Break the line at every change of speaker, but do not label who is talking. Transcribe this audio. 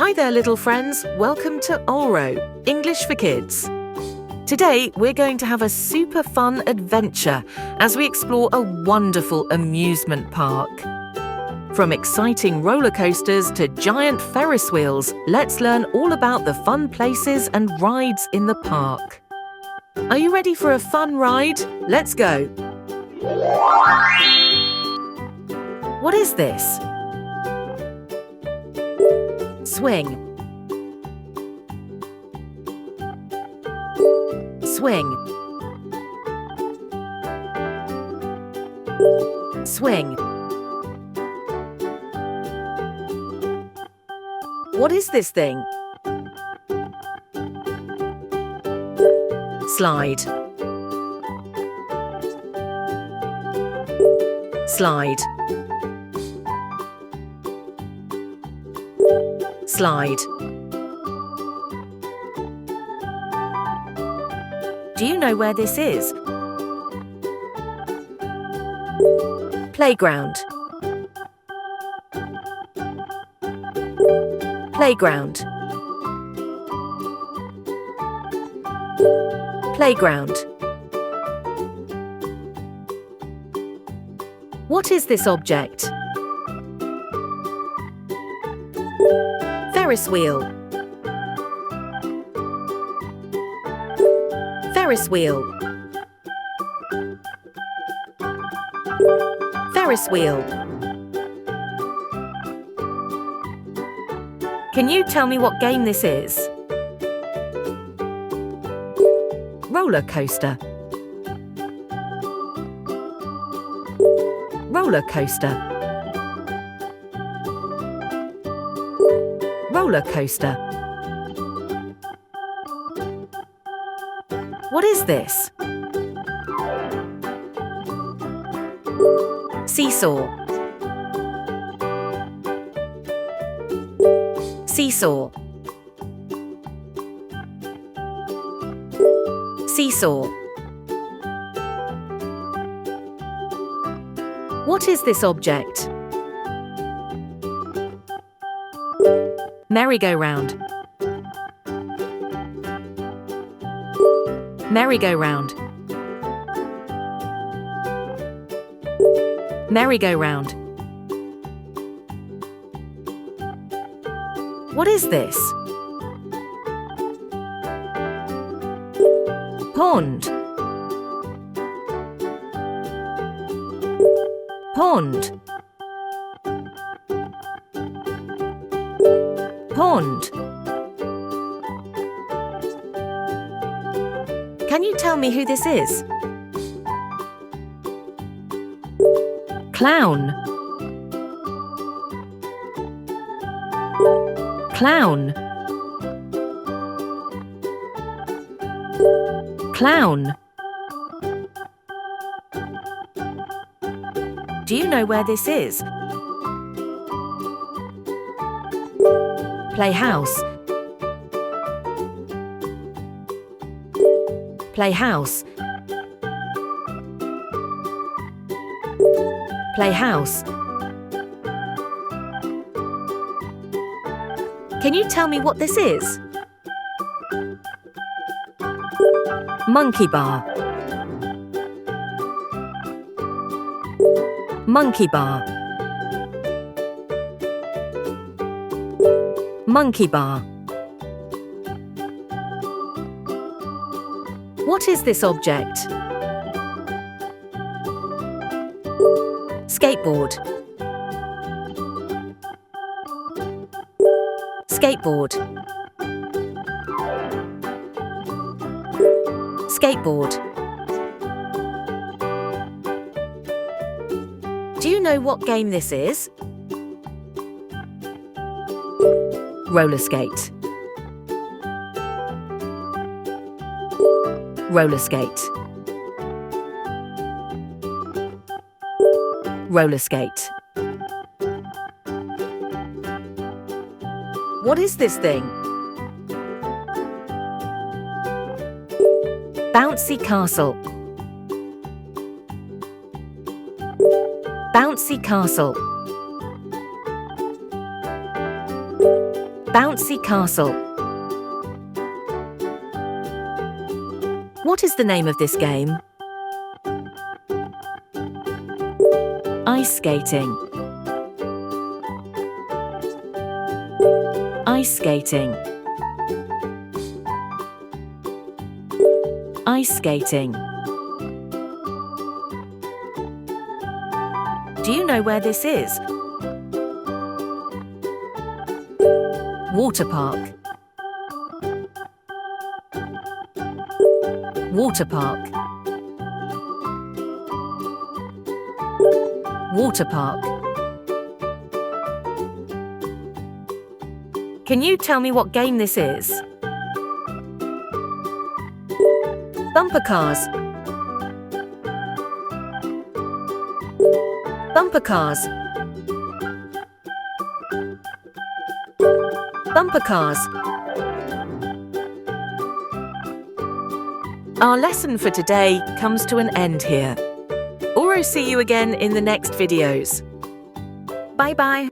Hi there, little friends. Welcome to Auro, English for Kids. Today, we're going to have a super fun adventure as we explore a wonderful amusement park. From exciting roller coasters to giant Ferris wheels, let's learn all about the fun places and rides in the park. Are you ready for a fun ride? Let's go! What is this? Swing. Swing. Swing. What is this thing? Slide. Slide. Slide. Do you know where this is? Playground. Playground. Playground. What is this object? Ferris wheel. Ferris wheel. Ferris wheel. Can you tell me what game this is? Roller coaster. Roller coaster. Roller coaster. What is this? Seesaw. Seesaw. Seesaw. What is this object? Merry-go-round. Merry-go-round. Merry-go-round. What is this? Pond. Pond. Pond. Can you tell me who this is? Clown. Clown. Clown. Do you know where this is? Playhouse. Playhouse. Playhouse. Can you tell me what this is? Monkey bar. Monkey bar. Monkey bar. What is this object? Skateboard. Skateboard. Skateboard. Do you know what game this is? Roller skate. Roller skate. Roller skate. What is this thing? Bouncy castle. Bouncy castle. Bouncy castle. What is the name of this game? Ice skating. Ice skating. Ice skating. Do you know where this is? Water park. Water park. Water park. Can you tell me what game this is? Bumper cars. Bumper cars. Bumper cars. Our lesson for today comes to an end here. Auro see you again in the next videos. Bye-bye.